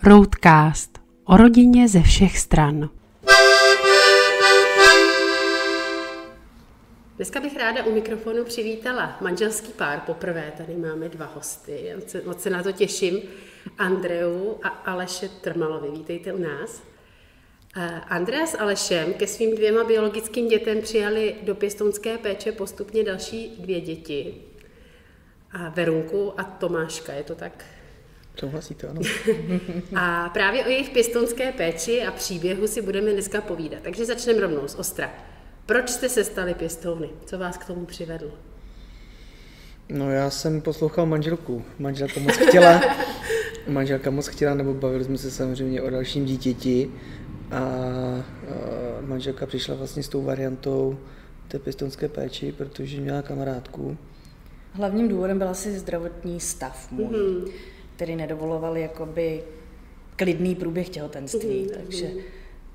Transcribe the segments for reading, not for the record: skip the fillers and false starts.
Roadcast. O rodině ze všech stran. Dneska bych ráda u mikrofonu přivítala manželský pár. Poprvé tady máme dva hosty. Moc se na to těším. Andreu a Aleše Trmalovi. Vítejte u nás. Andrea s Alešem ke svým 2 biologickým dětem přijali do pěstounské péče postupně další 2 děti. A Verunku a Tomáška, je to tak? Souhlasíte, ano. A právě o jejich pěstounské péči a příběhu si budeme dneska povídat. Takže začneme rovnou z ostra. Proč jste se stali pěstouny? Co vás k tomu přivedlo? No, já jsem poslouchal manželku. Manželka moc chtěla, nebo bavili jsme se samozřejmě o dalším dítěti. A manželka přišla vlastně s tou variantou té pěstounské péči, protože měla kamarádku. Hlavním důvodem byl asi zdravotní stav můj, který nedovoloval jakoby klidný průběh těhotenství.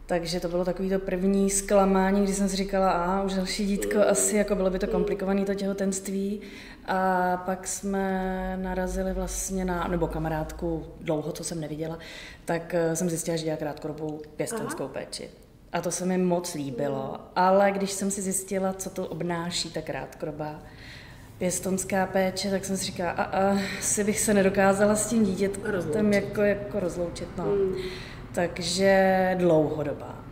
Takže to bylo takový to první zklamání, kdy jsem si říkala, už další dítko, asi jako bylo by to komplikované to těhotenství. A pak jsme narazili vlastně nebo kamarádku dlouho, co jsem neviděla, tak jsem zjistila, že dělá krátkodobou pěstounskou péči. A to se mi moc líbilo, ale když jsem si zjistila, co to obnáší ta krátkodobá pěstounská péče, tak jsem si říkala, asi bych se nedokázala s tím dítětem jako rozloučit. No. Takže dlouhodobá.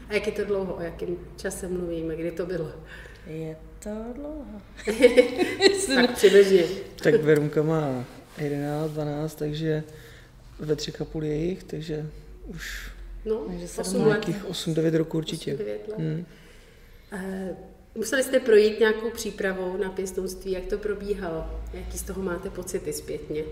A jak je to dlouho? O jakém čase mluvíme? Kdy to bylo? Je to dlouho. Tak přibližně. Tak Verunka má 11, 12, takže ve 3,5 jejich, takže už takže 8-9 roků určitě. 8-9 let. Museli jste projít nějakou přípravou na pěstounství, jak to probíhalo? Jaký z toho máte pocity zpětně?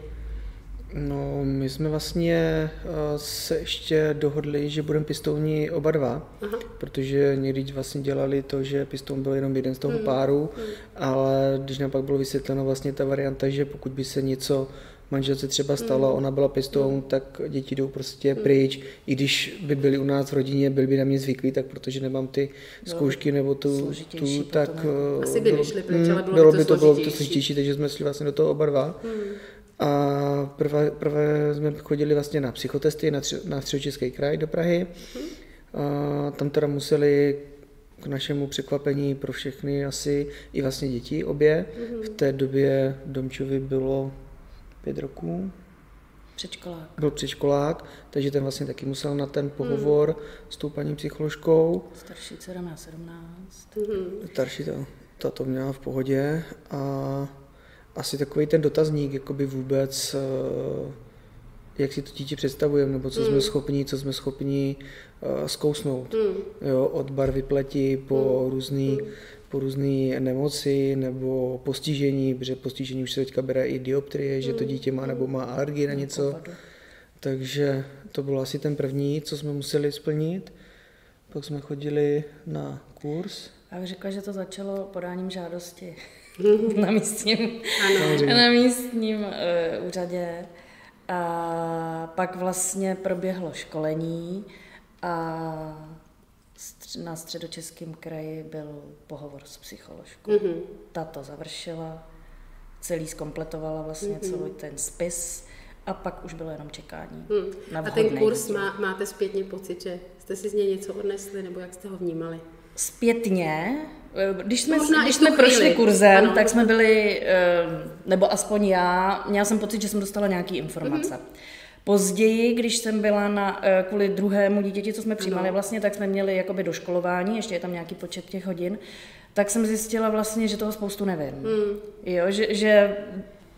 No, my jsme vlastně se ještě dohodli, že budeme pěstouni oba dva, protože někdy vlastně dělali to, že pěstoun byl jenom jeden z toho páru, ale když nám pak bylo vysvětleno vlastně ta varianta, že pokud by se něco manželce třeba stalo, ona byla pěstoun, tak děti jdou prostě pryč, i když by byli u nás v rodině, byli by na mě zvyklí, tak protože nemám ty zkoušky nebo tu tak asi by nešli pryč, ale bylo by to složitější, takže jsme šli vlastně do toho oba dva. A prvé jsme chodili vlastně na psychotesty na Středočeský kraj do Prahy. A tam teda museli k našemu překvapení pro všechny asi i vlastně děti obě. V té době Domčovi bylo 5 roků. Předškolák. Byl předškolák, takže ten vlastně taky musel na ten pohovor s tou paní psycholožkou. Starší dcera má 17. Starší to měla v pohodě a asi takový ten dotazník, jakoby vůbec, jak si to dítě představujeme, nebo co jsme schopni zkousnout. Jo, od barvy pleti po různé nemoci nebo postižení, protože postižení už se teďka bere i dioptrie, že to dítě má nebo má alergii na něco. Takže to bylo asi ten první, co jsme museli splnit. Pak jsme chodili na kurz. Já bych řekla, že to začalo podáním žádosti na místním úřadě. A pak vlastně proběhlo školení a na Středočeském kraji byl pohovor s psycholožkou. Ta to završila, celý zkompletovala vlastně celý ten spis a pak už bylo jenom čekání. A ten kurz máte zpětně pocit, že jste si z něj něco odnesli, nebo jak jste ho vnímali? Zpětně, když jsme prošli kurzem, tak jsme byli, nebo aspoň měla jsem pocit, že jsem dostala nějaké informace. Později, když jsem byla kvůli druhému dítěti, co jsme přijímali vlastně, tak jsme měli jakoby doškolování, ještě je tam nějaký počet těch hodin, tak jsem zjistila vlastně, že toho spoustu nevím. Jo, že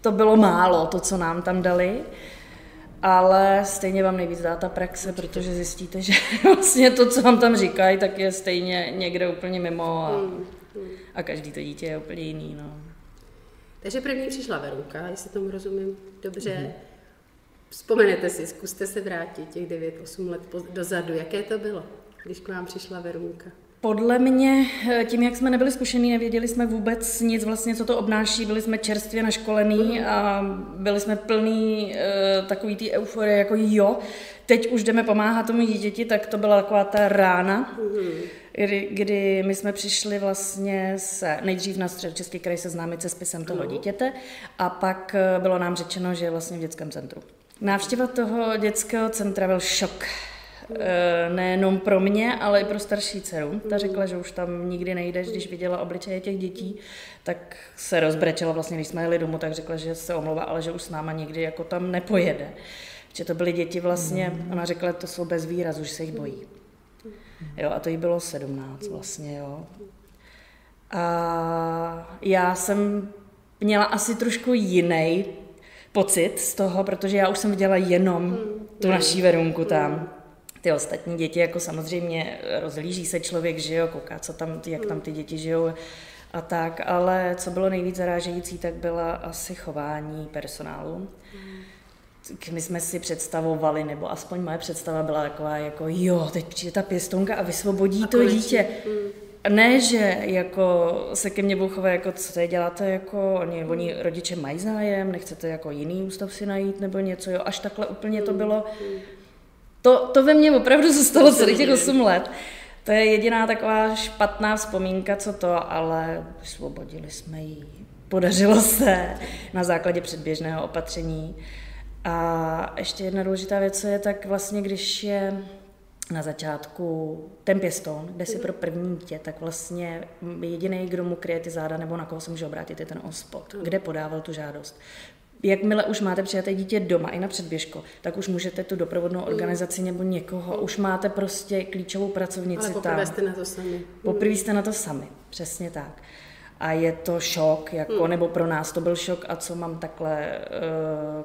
to bylo málo, to, co nám tam dali. Ale stejně vám nejvíc dá ta praxe, protože zjistíte, že vlastně to, co vám tam říkají, tak je stejně někde úplně mimo a každý to dítě je úplně jiný. No. Takže první přišla Verunka, jestli tomu rozumím dobře. Vzpomenete si, zkuste se vrátit těch 9-8 let dozadu. Jaké to bylo, když k vám přišla Verunka? Podle mě, tím, jak jsme nebyli zkušení, nevěděli jsme vůbec nic vlastně, co to obnáší, byli jsme čerstvě naškolení a byli jsme plný takový té euforie, jako teď už jdeme pomáhat tomu dítěti, tak to byla taková ta rána, kdy my jsme přišli vlastně nejdřív na Středočeský kraj seznámit se spisem toho dítěte a pak bylo nám řečeno, že je vlastně v dětském centru. Návštěva toho dětského centra byl šok. Nejenom pro mě, ale i pro starší dceru. Ta řekla, že už tam nikdy nejdeš, když viděla obličeje těch dětí, tak se rozbrečela vlastně, když jsme jeli domů, tak řekla, že se omlouvá, ale že už s náma nikdy jako tam nepojede. Že to byly děti vlastně, ona řekla, že to jsou bez výrazu, že se jich bojí. Jo, a to jí bylo 17 vlastně, jo. A já jsem měla asi trošku jiný pocit z toho, protože já už jsem viděla jenom tu naší Verunku tam. Ty ostatní děti, jako samozřejmě rozhlíží se člověk, že jo, kouká, co tam, jak tam ty děti žijou a tak, ale co bylo nejvíc zarážející, tak byla asi chování personálu. My jsme si představovali, nebo aspoň moje představa byla taková, jako jo, teď přijde ta pěstounka a vysvobodí to dítě. Ne, že jako se ke mně budou chovat, jako co tady děláte, jako oni rodiče mají zájem, nechcete jako jiný ústav si najít nebo něco, jo, až takhle úplně to bylo. To ve mně opravdu zůstalo celých těch 8 let. To je jediná taková špatná vzpomínka, co to, ale vysvobodili jsme ji. Podařilo se na základě předběžného opatření. A ještě jedna důležitá věc je, tak vlastně, když je na začátku ten pěstoun, kde si pro první dítě, tak vlastně jediný, kdo mu kryje ty záda nebo na koho se může obrátit, je ten OSPOD, kde podával tu žádost. Jakmile už máte přijaté dítě doma i na předběžko, tak už můžete tu doprovodnou organizaci nebo někoho, už máte prostě klíčovou pracovnici tam. Ale poprvé jste na to sami. Poprvé jste na to sami, přesně tak. A je to šok, jako, nebo pro nás to byl šok, a co mám takhle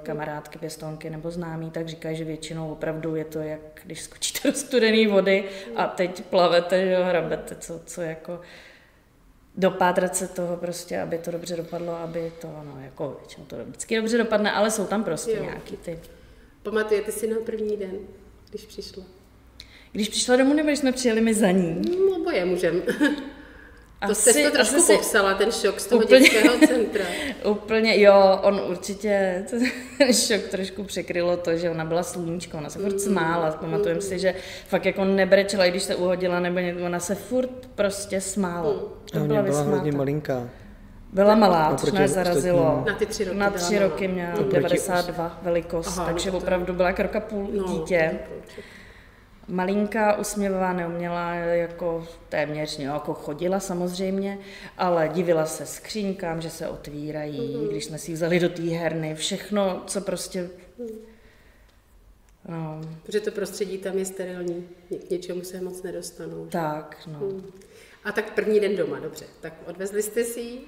kamarádky, pěstounky nebo známí, tak říkají, že většinou opravdu je to, jak když skočíte do studené vody a teď plavete, že hrabete, co jako dopátrat se toho prostě, aby to dobře dopadlo, aby to, no jako většinou to vždycky dobře dopadne, ale jsou tam prostě nějaký ty. Pamatujete si na první den, když přišla? Když přišla domů, nebo když jsme přijeli my za ní? No, oboje můžem. To jste to trošku popsala, ten šok z toho úplně, dětského centra. Úplně, jo, on určitě, ten šok trošku překrylo to, že ona byla sluníčko, ona se furt smála, pamatujem si, že fakt jako nebrečela, i když se uhodila, nebo ona se furt prostě smála. To byla hodně malinká. Byla malá, což nás zarazilo. Na ty 3 roky. Na 3 roky měla 92 velikost, takže opravdu byla jak 1,5 roku dítě. Malinká, usměvavá, neuměla jako téměř, jako chodila samozřejmě, ale divila se skříňkám, že se otvírají, když jsme si ji vzali do té herny, všechno, co prostě... No. Protože to prostředí tam je sterilní, k něčemu se moc nedostanou. Tak, no. A tak první den doma, dobře, tak odvezli jste si ji?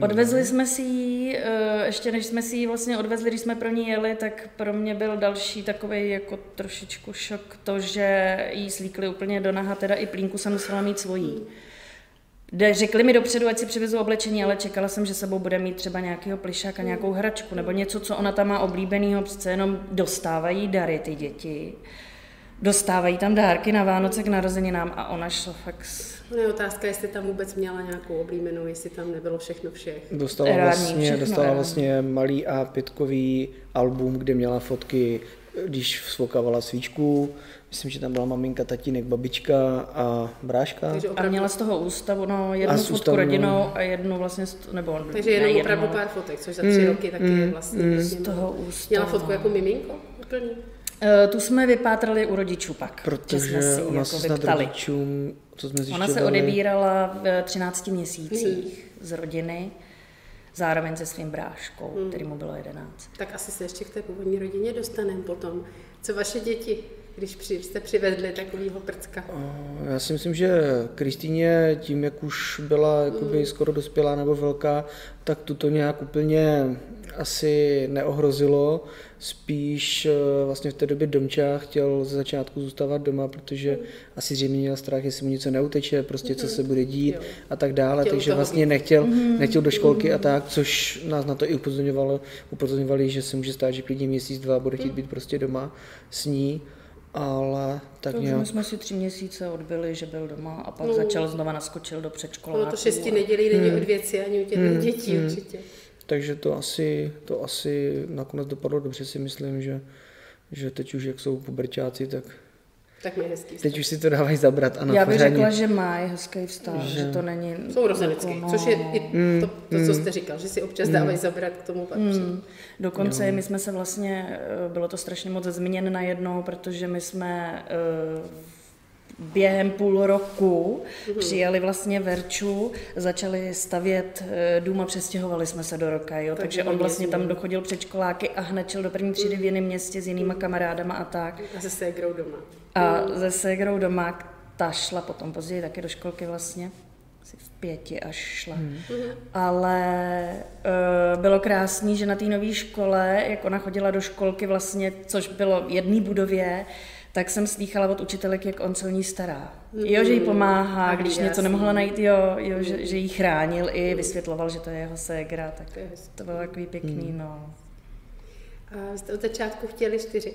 Odvezli jsme si ji, ještě než jsme si ji vlastně odvezli, když jsme pro ní jeli, tak pro mě byl další takovej jako trošičku šok to, že jí slíkli úplně do naha, teda i plínku jsem musela mít svojí. Řekli mi dopředu, ať si přivezu oblečení, ale čekala jsem, že sebou bude mít třeba nějakého plišáka, nějakou hračku nebo něco, co ona tam má oblíbenýho, přece jenom dostávají dary ty děti. Dostávají tam dárky na Vánoce k narozeninám a ona šla fakt... No je otázka, jestli tam vůbec měla nějakou oblíbenou, jestli tam nebylo všechno všech. Dostala vlastně malý A5kový album, kde měla fotky, když svokávala svíčku. Myslím, že tam byla maminka, tatínek, babička a bráška. A měla z toho ústavu, no, jednu fotku rodinou a jednu vlastně, nebo... Takže jenom opravdu pár fotek, což za 3 roky taky je vlastně. Z toho ústavu. Měla fotku jako miminko úplně? Tu jsme vypátrali u rodičů pak. Protože ona se snad rodičům, co jsme zjišťovali... Ona se odebírala v 13 měsících z rodiny, zároveň se svým bráškou, který mu bylo 11. Tak asi se ještě k té původní rodině dostaneme potom. Co vaše děti, když jste přivedli takovýho prcka? Já si myslím, že Kristýně tím, jak už byla jakoby skoro dospělá nebo velká, tak tuto nějak úplně asi neohrozilo. Spíš vlastně v té době Domča chtěl ze začátku zůstávat doma, protože asi zřejmě měl strach, jestli mu něco neuteče, prostě co se bude dít a tak dále, takže vlastně nechtěl do školky a tak, což nás na to i upozorňovali, že se může stát, že klidně měsíc, 2 bude chtít být prostě doma s ní. Ale tak nějak... My jsme si 3 měsíce odbyli, že byl doma a pak začal znova naskočil do předškoláku. No to 6 nedělí není od věci ani u těch dětí určitě. Takže to asi nakonec dopadlo dobře, si myslím, že teď už jak jsou puberťáci, tak Tak mají hezký vztah. Teď už si to dávají zabrat. Ano, Já bych pořádně. řekla, že mají hezký vztah, že to není... Jsou rozenický, jako, což je i to, co jste říkal, že si občas dávají zabrat k tomu patří. Dokonce my jsme se vlastně, bylo to strašně moc změněn najednou, protože my jsme během půl roku přijali vlastně Verču, začali stavět dům a přestěhovali jsme se do Roka, jo? Takže on vlastně tam dochodil předškoláky a hned šel do první třídy v jiném městě s jinýma kamarádama a tak. A se ségrou doma. A se ségrou doma, ta šla potom později taky do školky vlastně, asi v 5 až šla. Ale bylo krásný, že na té nové škole, jak ona chodila do školky vlastně, což bylo v jedné budově, tak jsem slýchala od učitelek, jak on se o ní stará. Jo, že jí pomáhá, když něco nemohla najít, že jí chránil i vysvětloval, že to je jeho ségra, tak to bylo takový pěkný, no. A jste od začátku chtěli 4?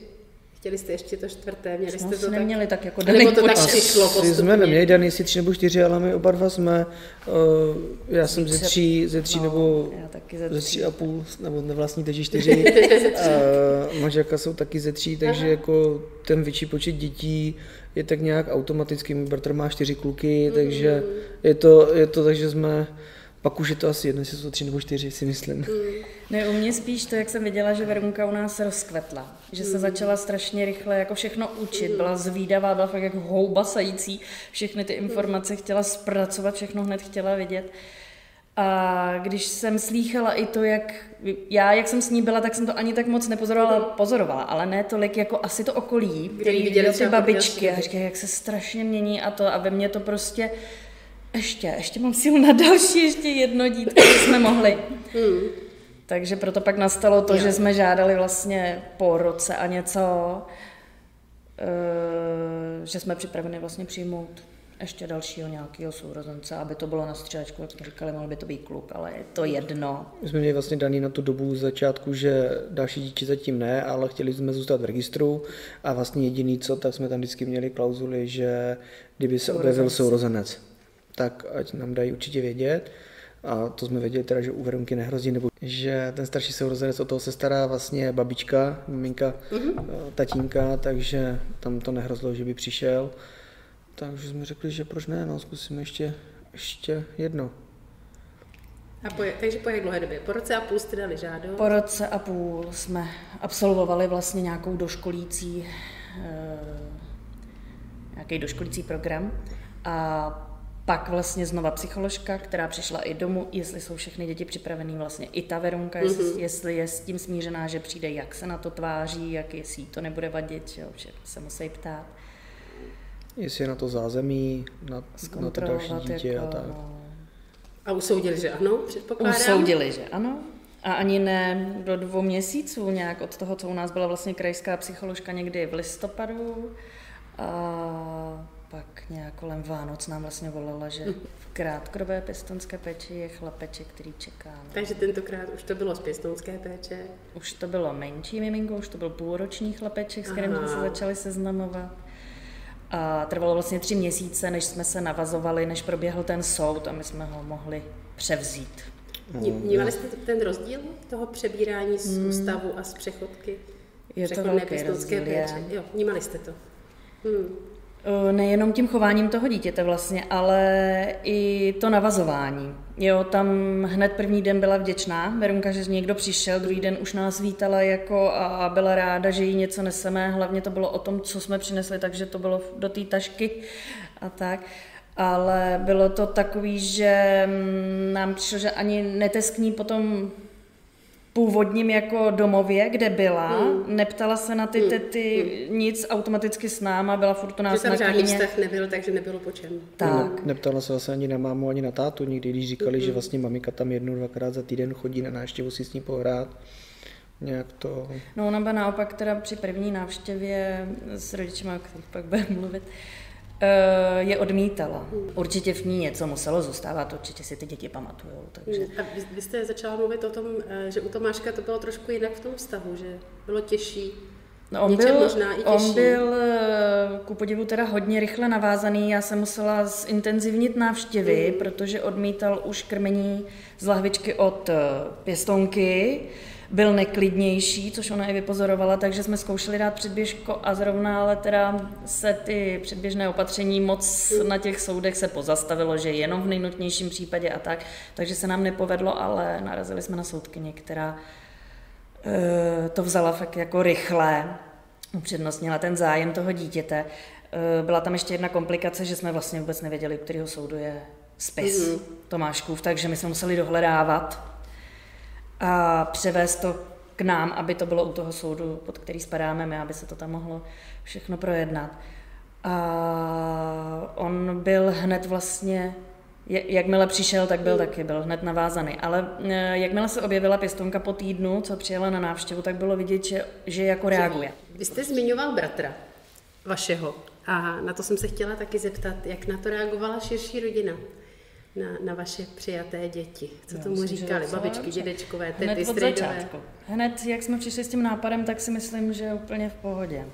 Chtěli jste ještě to 4. Měli jste to neměli tak jako nebo to tak přišlo postupně? Jsme neměli daný si 3 nebo 4, ale my oba dva jsme, já jsem ze 3 nebo ze 3,5, nebo vlastně takže 4. Manželka jsou taky ze 3, takže jako ten větší počet dětí je tak nějak automaticky. Můj bratr má 4 kluky, takže je to takže jsme... Pak už je to asi jedno, jestli jsou 3 nebo 4, si myslím. Ne, u mě spíš to, jak jsem viděla, že Verunka u nás rozkvetla. Že se začala strašně rychle jako všechno učit. Byla zvídavá, byla fakt jako houba sající. Všechny ty informace chtěla zpracovat, všechno hned chtěla vidět. A když jsem slýchala i to, jak jsem s ní byla, tak jsem to ani tak moc pozorovala, ale ne tolik jako asi to okolí, který viděli ty babičky a říkají, jak se strašně mění a ve mně to prostě ještě mám sílu na další, ještě jedno dítko, jsme mohli. Takže proto pak nastalo to, že jsme žádali vlastně po roce a něco, že jsme připraveni vlastně přijmout ještě dalšího nějakého sourozence, aby to bylo na střídačku, jak jsme říkali, mohl by to být kluk, ale je to jedno. My jsme měli vlastně daný na tu dobu začátku, že další dítě zatím ne, ale chtěli jsme zůstat v registru a vlastně jediný co, tak jsme tam vždycky měli klauzuli, že kdyby se objevil sourozenec, tak ať nám dají určitě vědět. A to jsme věděli teda, že u Verunky nehrozí, nebo že ten starší sourozenec, o toho se stará vlastně babička, maminka, tatínka, takže tam to nehrozilo, že by přišel. Takže jsme řekli, že proč ne, no, zkusíme ještě jedno. Takže po jak dlouhé době? Po roce a půl jste dali žádost? Po roce a půl jsme absolvovali vlastně nějaký doškolící program a pak vlastně znova psycholožka, která přišla i domů, jestli jsou všechny děti připravený, vlastně i ta Verunka, jestli je s tím smířená, že přijde, jak se na to tváří, jestli jí to nebude vadit, jo, že se musí ptát. Jestli je na to zázemí, na to další dítě jako, a tak. No. A usoudili, že ano, předpokládám? Usoudili, že ano. A ani ne do 2 měsíců nějak od toho, co u nás byla vlastně krajská psycholožka někdy v listopadu. A pak nějak kolem Vánoc nám vlastně volala, že v krátkodobé pěstounské péči je chlapeček, který čeká. No. Takže tentokrát už to bylo z pěstounské péče? Už to bylo menší miminko, už to byl půlroční chlapeček, s kterým jsme se začali seznamovat. A trvalo vlastně 3 měsíce, než jsme se navazovali, než proběhl ten soud a my jsme ho mohli převzít. Vnímali jste ten rozdíl toho přebírání z ústavu a z přechodky? Je to velký rozdíl. Jo, vnímali jste to? Nejenom tím chováním toho dítěte vlastně, ale i to navazování. Jo, tam hned první den byla vděčná Verunka, že někdo přišel, druhý den už nás vítala jako a byla ráda, že jí něco neseme. Hlavně to bylo o tom, co jsme přinesli, takže to bylo do té tašky a tak. Ale bylo to takový, že nám přišlo, že ani neteskní potom původním jako domově, kde byla, neptala se na ty tety nic, automaticky s náma, byla furt u nás na klíně. Žádný vztah nebyl, takže nebylo po čem. Tak. Neptala se vlastně ani na mámu, ani na tátu, nikdy, když říkali, že vlastně maminka tam 1-2krát za týden chodí na návštěvu si s ní pohrát. Nějak to... No ona byla naopak teda při první návštěvě s rodičima, o kterých pak budeme mluvit, je odmítala. Určitě v ní něco muselo zůstávat, určitě si ty děti pamatujou. Takže... A vy jste začala mluvit o tom, že u Tomáška to bylo trošku jinak v tom vztahu, že bylo těžší. No on byl ku podivu teda hodně rychle navázaný, já jsem musela zintenzivnit návštěvy, protože odmítal už krmení z lahvičky od pěstounky. byl neklidnější, což ona i vypozorovala, takže jsme zkoušeli dát předběžko a zrovna ale teda se ty předběžné opatření moc na těch soudech se pozastavilo, že jenom v nejnutnějším případě a tak, takže se nám nepovedlo, ale narazili jsme na soudkyni, která to vzala fakt jako rychle, upřednostnila ten zájem toho dítěte. Byla tam ještě jedna komplikace, že jsme vlastně vůbec nevěděli, u kterého soudu je spis Tomáškův, takže my jsme museli dohledávat a převést to k nám, aby to bylo u toho soudu, pod který spadáme my, aby se to tam mohlo všechno projednat. A on byl hned vlastně, jakmile přišel, tak byl taky, byl hned navázaný. Ale jakmile se objevila pěstounka po týdnu, co přijela na návštěvu, tak bylo vidět, že jako reaguje. Vy jste zmiňoval bratra vašeho a na to jsem se chtěla taky zeptat, jak na to reagovala širší rodina, na vaše přijaté děti. Co tomu říkali? Babičky, dědečkové, tety, strejdové? Hned, jak jsme přišli s tím nápadem, tak si myslím, že je úplně v pohodě.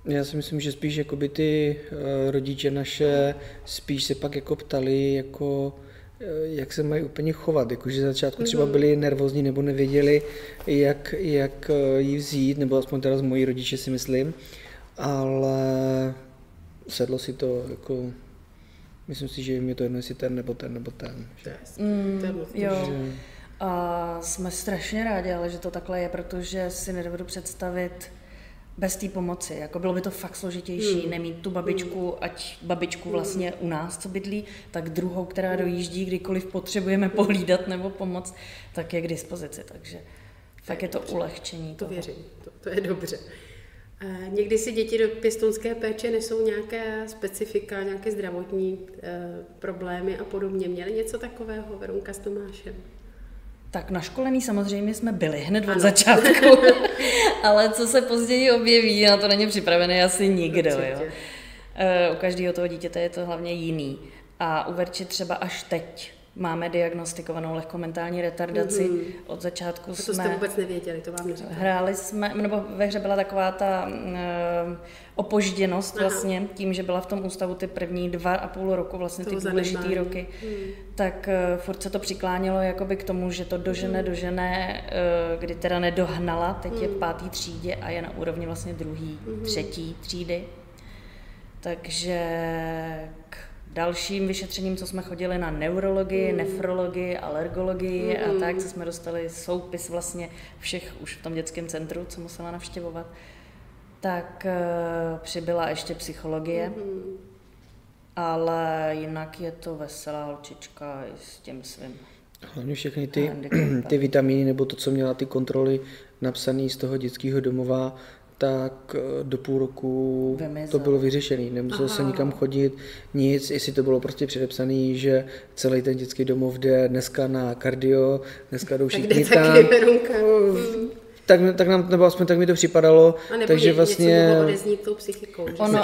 Já si myslím, že spíš jakoby ty rodiče naše spíš se pak jako ptali, jako, jak se mají úplně chovat. Jakože začátku třeba byli nervózní nebo nevěděli, jak ji vzít, nebo aspoň teda z mojí rodiče si myslím. Ale sedlo si to jako... Myslím si, že jim je to jedno, jestli ten nebo ten. Jo. A jsme strašně rádi, ale že to takhle je, protože si nedovedu představit bez té pomoci. Jako bylo by to fakt složitější nemít tu babičku, ať babičku vlastně u nás, co bydlí, tak druhou, která dojíždí, kdykoliv potřebujeme pohlídat nebo pomoct, tak je k dispozici. Takže tak je to ulehčení. To věřím, to je dobře. Někdy si děti do pěstounské péče nesou nějaké specifika, nějaké zdravotní problémy a podobně. Měli něco takového Verunka s Tomášem? Tak naškolený samozřejmě jsme byli hned od začátku, ale co se později objeví, na to není připravený asi nikdo. Jo? U každého toho dítěte je to hlavně jiný. A u Verči třeba až teď máme diagnostikovanou lehkomentální retardaci. Od začátku to jste vůbec nevěděli, to vám neříkali. Hráli jsme, nebo ve hře byla taková ta opožděnost vlastně, tím, že byla v tom ústavu ty první 2,5 roku, vlastně ty důležitý roky, tak furt se to přiklánilo jakoby k tomu, že to dožene, kdy teda nedohnala, teď je v 5. třídě a je na úrovni vlastně 2., 3. třídy. Takže k dalším vyšetřením, co jsme chodili na neurologii, nefrologii, alergologii a tak, co jsme dostali soupis vlastně všech už v tom dětském centru, co musela navštěvovat, tak přibyla ještě psychologie, ale jinak je to veselá holčička i s tím svým. Hlavně všechny ty vitamíny, nebo to, co měla ty kontroly napsané z toho dětského domova, tak do půl roku to bylo vyřešené. Nemuselo se nikam chodit, nic, jestli to bylo prostě předepsané, že celý ten dětský domov jde dneska na kardio, dneska jdou všichni tam. Tak nám, nebo aspoň tak mi to připadalo. Takže vlastně něco mohlo odeznít tou psychikou. Ono,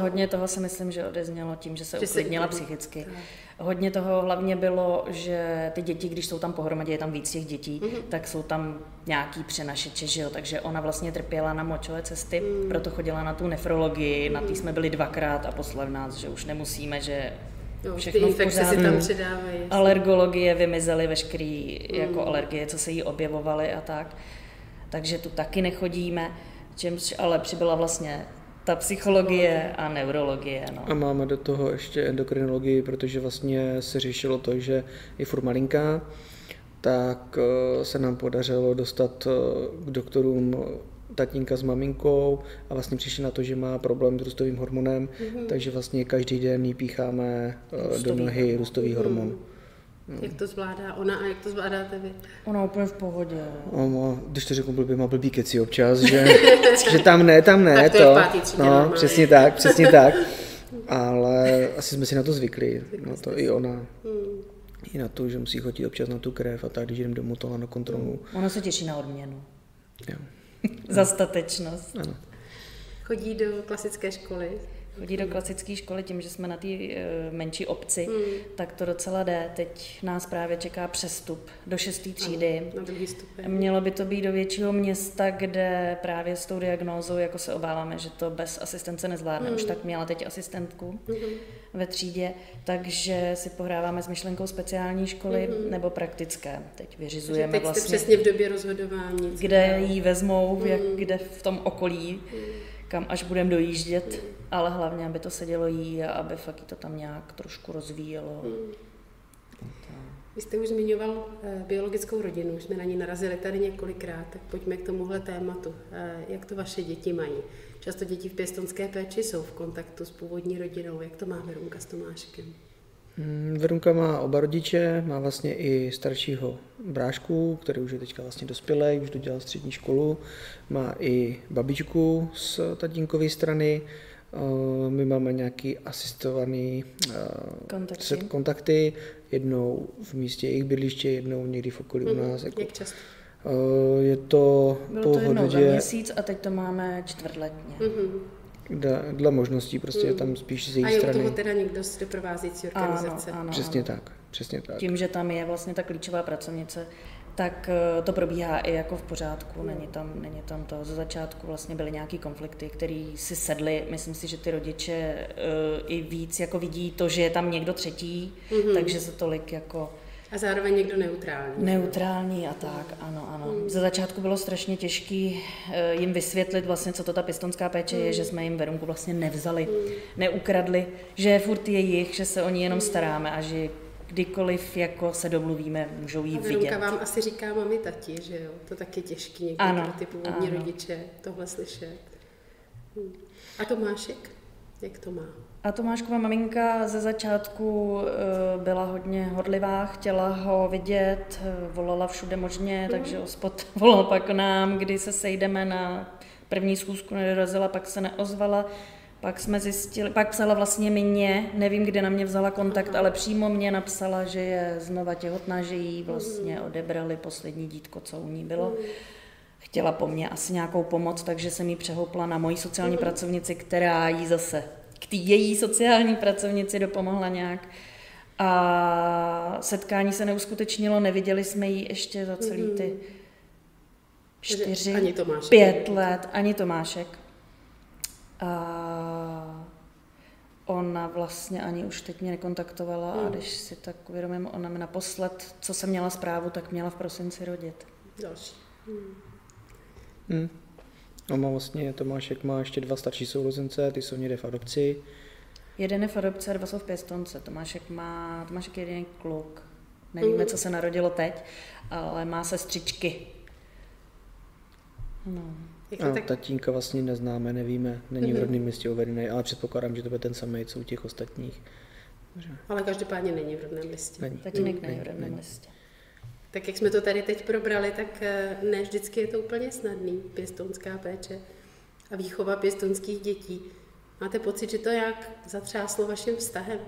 hodně toho si myslím, že odeznělo tím, že se uklidnila psychicky. Tak. Hodně toho hlavně bylo, že ty děti, když jsou tam pohromadě, je tam víc těch dětí, tak jsou tam nějaký přenašeče, že jo? Takže ona vlastně trpěla na močové cesty, proto chodila na tu nefrologii, na té jsme byli 2krát a poslali nás, že už nemusíme, že všechno v pořádku. Tam přidávají. Alergologie vymizely veškerý jako alergie, co se jí objevovaly a tak. Takže tu taky nechodíme, ale přibyla vlastně ta psychologie a neurologie. No. A máme do toho ještě endokrinologii, protože vlastně se řešilo to, že je furt malinká, tak se nám podařilo dostat k doktorům tatínka s maminkou a vlastně přišli na to, že má problém s růstovým hormonem, takže vlastně každý den jí pícháme do nohy růstový hormon. No. Jak to zvládá ona a jak to zvládáte vy? Ona úplně v pohodě. Když to řeknu blbě, má blbý keci občas, že tam ne, tak to. Je no, přesně tak. Ale asi jsme si na to zvykli, na to i ona. I na to, že musí chodit občas na tu krev a tak, když jdem domů to na kontrolu. Ona se těší na odměnu. Jo. Za statečnost. Ano. Chodí do klasické školy? Chodí do klasické školy, tím, že jsme na té menší obci, tak to docela jde. Teď nás právě čeká přestup do 6. třídy. Ano, na druhý stupeň. Mělo by to být do většího města, kde právě s tou diagnózou jako se obáváme, že to bez asistence nezvládne. Už tak měla teď asistentku ve třídě, takže si pohráváme s myšlenkou speciální školy nebo praktické. Teď vyřizujeme teď vlastně, jste přesně v době rozhodování. kde ji vezmou, kde v tom okolí, kam až budeme dojíždět, ale hlavně, aby to sedělo jí a aby fakt to tam nějak trošku rozvíjelo. Vy jste už zmiňoval biologickou rodinu, už jsme na ní narazili tady několikrát, tak pojďme k tomuhle tématu. Jak to vaše děti mají? Často děti v pěstounské péči jsou v kontaktu s původní rodinou. Jak to má Verunka s Tomáškem? Verunka má oba rodiče, má vlastně i staršího brášku, který už je teďka vlastně dospělý, už dodělal střední školu, má i babičku z tatínkové strany, my máme nějaký asistovaný kontakty, jednou v místě jejich bydliště, jednou někdy v okolí u nás. Jak často? Je to Bylo to jednou za měsíc a teď to máme čtvrtletně. Dle možností, prostě je tam spíš z její strany. A je u toho teda někdo z doprovázející organizace? Ano, přesně tak, přesně tak. Tím, že tam je vlastně ta klíčová pracovnice, tak to probíhá i jako v pořádku, není tam to. Ze začátku vlastně byly nějaký konflikty, které si sedly, myslím si, že ty rodiče i víc jako vidí to, že je tam někdo třetí, takže se tolik jako... A zároveň někdo neutrální. Neutrální a tak, ano. Ze začátku bylo strašně těžký jim vysvětlit vlastně, co to ta pěstounská péče je, že jsme jim Verunku vlastně nevzali, neukradli, že furt je jich, že se o ní jenom staráme a že kdykoliv jako se domluvíme, můžou jí vidět. Verunka vám asi říká mami, tati, že jo? To taky je těžký někdy pro ty původní rodiče tohle slyšet. A Tomášek? Jak to má? A Tomáškova maminka ze začátku byla hodně horlivá, chtěla ho vidět, volala všude možně, takže ospod volal pak nám, kdy se sejdeme na první schůzku, nedorazila, pak se neozvala. Pak jsme zjistili, pak psala vlastně mě, nevím, kde na mě vzala kontakt, ale přímo mě napsala, že je znova těhotná, že jí vlastně odebrali poslední dítko, co u ní bylo. Chtěla po mně asi nějakou pomoc, takže jsem jí přehoupla na moji sociální pracovnici, která jí zase k té její sociální pracovnici dopomohla nějak. A setkání se neuskutečnilo, neviděli jsme ji ještě za celý ty 5 let, ani Tomášek. A ona vlastně ani už teď mě nekontaktovala a když si tak uvědomím, ona mi naposled, co jsem měla zprávu, tak měla v prosinci rodit. Další. On má vlastně, Tomášek má ještě 2 starší sourozence, ty jsou někde v adopci. Jeden je v adopci a 2 jsou v pěstonce. Tomášek je jediný kluk. Nevíme, co se narodilo teď, ale má sestřičky. No. A tatínka vlastně neznáme, nevíme, není v rodném městě uvedený, ale předpokládám, že to bude ten samý, co u těch ostatních. Ale každopádně není v rodném městě. Tatínek není v rodném městě. Tak jak jsme to tady teď probrali, tak ne vždycky je to úplně snadný, pěstounská péče a výchova pěstounských dětí. Máte pocit, že to jak zatřáslo vaším vztahem?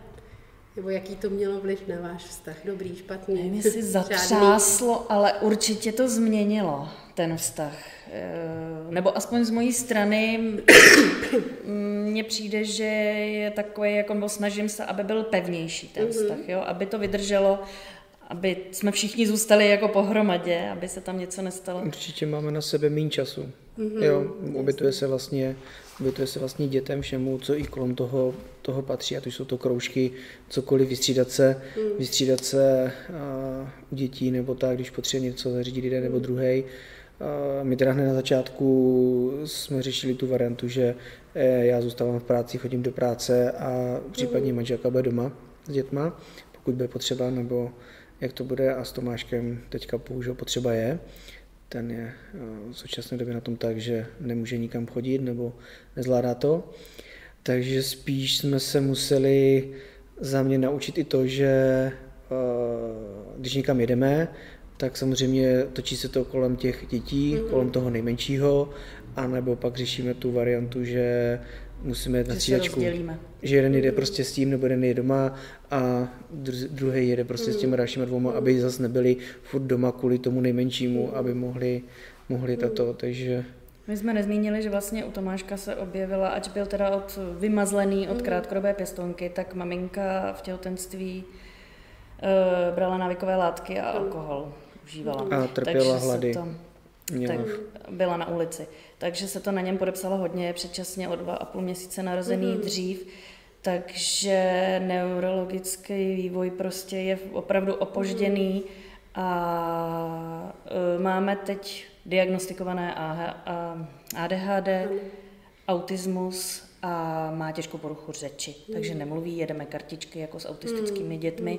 Nebo jaký to mělo vliv na váš vztah? Dobrý, špatný? Nevím, jestli zatřáslo, ale určitě to změnilo, ten vztah. Nebo aspoň z mojí strany mně přijde, že je takový, jako snažím se, aby byl pevnější ten vztah, jo? Aby to vydrželo, aby jsme všichni zůstali jako pohromadě, aby se tam něco nestalo. Určitě máme na sebe méně času. Jo, obětuje se vlastně dětem všemu, co i kolem toho patří, a to jsou to kroužky, cokoliv, vystřídat se u dětí, nebo tak, když potřebuje něco zařídit jeden nebo druhej. My teda hned na začátku jsme řešili tu variantu, že já zůstávám v práci, chodím do práce a případně manželka bude doma s dětma, pokud bude potřeba, nebo jak to bude, a s Tomáškem teďka bohužel potřeba je. Ten je v současné době na tom tak, že nemůže nikam chodit nebo nezvládá to. Takže spíš jsme se museli za mě naučit i to, že když někam jedeme, tak samozřejmě točí se to kolem těch dětí, kolem toho nejmenšího, anebo pak řešíme tu variantu, že musíme jít na střídačku, že jeden jede prostě s tím, nebo jeden je doma a druhý jede prostě s těmi dalšíma 2, aby zase nebyli furt doma kvůli tomu nejmenšímu, aby mohli tato, takže... My jsme nezmínili, že vlastně u Tomáška se objevila, ač byl teda vymazlený od krátkodobé pěstounky, tak maminka v těhotenství brala návykové látky a alkohol užívala. A trpěla hlady. Tak byla na ulici. Takže se to na něm podepsalo hodně, předčasně o 2,5 měsíce narozený dřív. Takže neurologický vývoj prostě je opravdu opožděný a máme teď diagnostikované ADHD, autismus a má těžkou poruchu řeči, takže nemluví, jedeme kartičky jako s autistickými dětmi.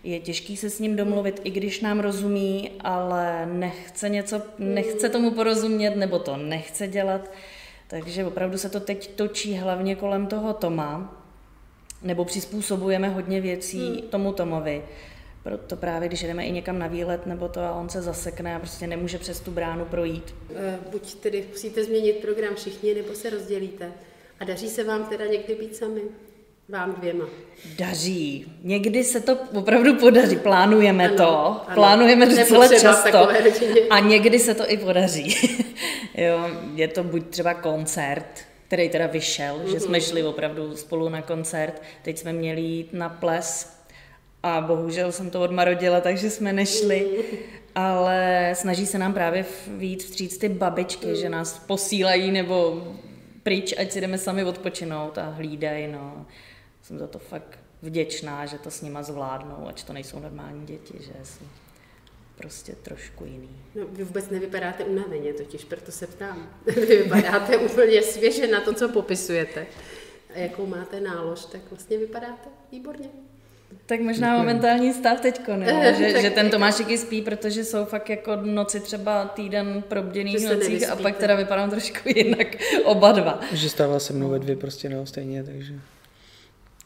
Je těžký se s ním domluvit, i když nám rozumí, ale nechce tomu porozumět, nebo to nechce dělat. Takže opravdu se to teď točí hlavně kolem toho Toma, nebo přizpůsobujeme hodně věcí tomu Tomovi. Proto právě, když jdeme i někam na výlet, nebo to a on se zasekne a prostě nemůže přes tu bránu projít. Buď tedy musíte změnit program všichni, nebo se rozdělíte. A daří se vám teda někdy být sami? Vám dvěma? Daří. Někdy se to opravdu podaří. Plánujeme plánujeme docela často. A někdy se to i podaří. Jo, je to buď třeba koncert, který teda vyšel, že jsme šli opravdu spolu na koncert. Teď jsme měli jít na ples a bohužel jsem to odmarodila, takže jsme nešli. Ale snaží se nám právě vyjít vstříc ty babičky, že nás posílají nebo pryč, ať si jdeme sami odpočinout a hlídají. No. Jsem za to fakt vděčná, že to s nima zvládnou, ať to nejsou normální děti, že jsou prostě trošku jiný. No, vy vůbec nevypadáte unaveně, totiž proto se ptám. Vy vypadáte úplně svěže na to, co popisujete. A jakou máte nálož, tak vlastně vypadáte výborně. Tak možná momentální stav teďko, ne? Že ten Tomášek i spí, protože jsou fakt jako noci třeba týden probděných nocích a pak teda vypadám trošku jinak oba dva. Že stává se mnou ve 2 prostě stejně, takže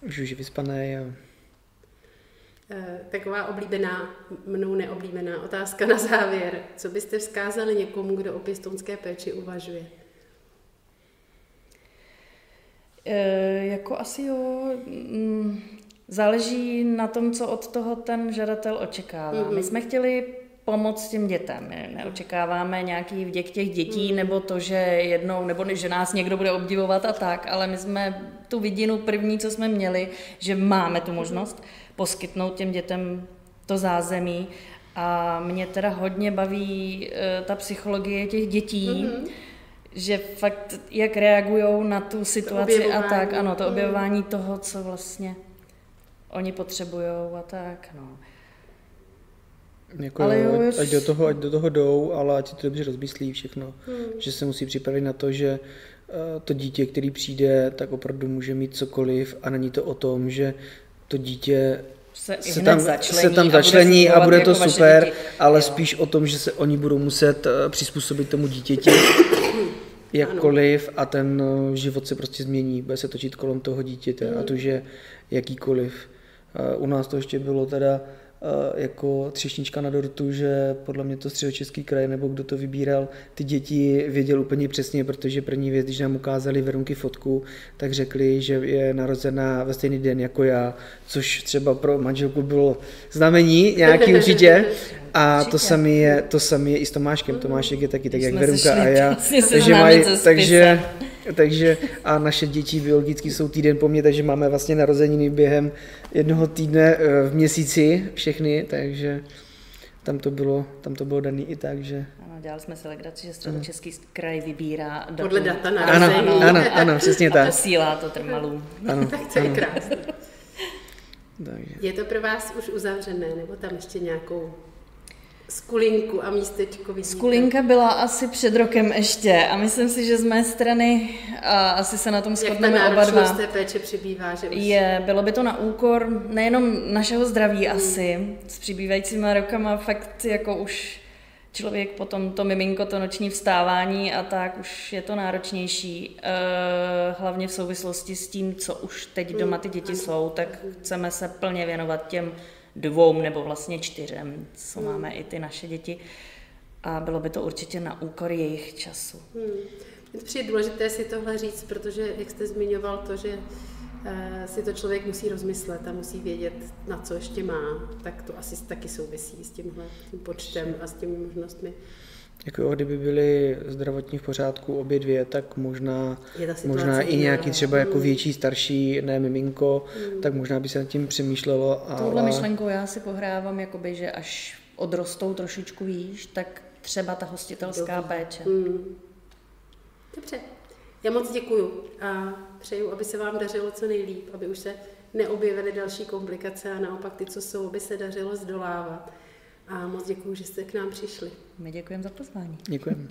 už je vyspaný. Taková oblíbená, mnou neoblíbená otázka na závěr. Co byste vzkázali někomu, kdo o pěstounské péči uvažuje? Jako asi jo... Záleží na tom, co od toho ten žadatel očekává. My jsme chtěli pomoct těm dětem. Neočekáváme nějaký vděk těch dětí, nebo to, že jednou, nebo že nás někdo bude obdivovat a tak, ale my jsme tu vidinu první, co jsme měli, že máme tu možnost poskytnout těm dětem to zázemí. A mě teda hodně baví ta psychologie těch dětí, že fakt, jak reagujou na tu situaci a tak, ano, to objevování toho, co vlastně oni potřebujou a tak, no. Jako ale jo, ať do toho jdou, ale ať si to dobře rozmyslí všechno. Že se musí připravit na to, že to dítě, který přijde, tak opravdu může mít cokoliv a není to o tom, že to dítě se tam začlení a bude to super, ale spíš o tom, že se oni budou muset přizpůsobit tomu dítěti jakkoliv a ten život se prostě změní, bude se točit kolem toho dítěte a to, že jakýkoliv. U nás to ještě bylo teda jako třešnička na dortu, že podle mě to Středočeský kraj, nebo kdo to vybíral, ty děti věděl úplně přesně, protože první věc, když nám ukázali Verunky fotku, tak řekli, že je narozená ve stejný den jako já, což třeba pro manželku bylo znamení nějaký určitě. A to samé je i s Tomáškem. Tomášek je taky tak, jak Verunka a já. Takže a naše děti biologicky jsou týden po mně, takže máme vlastně narozeniny během 1 týdne v měsíci všechny, takže tam to bylo daný i tak, že... Ano, dělali jsme si legraci, že Středočeský kraj vybírá datum. Podle data narození. Ano, přesně tak. A posílá to trmalům. Ano, tak to je krásné. Je to pro vás už uzavřené, nebo tam ještě nějakou skulinku a místečko vidíte? Skulinka byla asi před rokem ještě a myslím si, že z mé strany a asi se na tom shodneme oba dva. Jak ta náročnost té péče přibývá, že už... Bylo by to na úkor nejenom našeho zdraví asi, s přibývajícíma rokama fakt jako už člověk potom to miminko, to noční vstávání a tak už je to náročnější. Hlavně v souvislosti s tím, co už teď doma ty děti jsou, tak chceme se plně věnovat těm 2 nebo vlastně 4, co máme i ty naše děti. A bylo by to určitě na úkor jejich času. Mně přijde důležité si tohle říct, protože jak jste zmiňoval to, že si to člověk musí rozmyslet a musí vědět, na co ještě má, tak to asi taky souvisí s tím počtem a s těmi možnostmi. Jako jo, kdyby byly zdravotní v pořádku obě dvě, tak možná i nějaký třeba jako větší, starší, ne miminko, tak možná by se nad tím přemýšlelo. Touhle myšlenkou já si pohrávám, jakoby, že až odrostou trošičku výš, tak třeba ta hostitelská péče. Dobře. Já moc děkuju a přeju, aby se vám dařilo co nejlíp, aby už se neobjevily další komplikace a naopak ty, co jsou, aby se dařilo zdolávat. A moc děkuju, že jste k nám přišli. My děkujeme za pozvání. Děkujeme.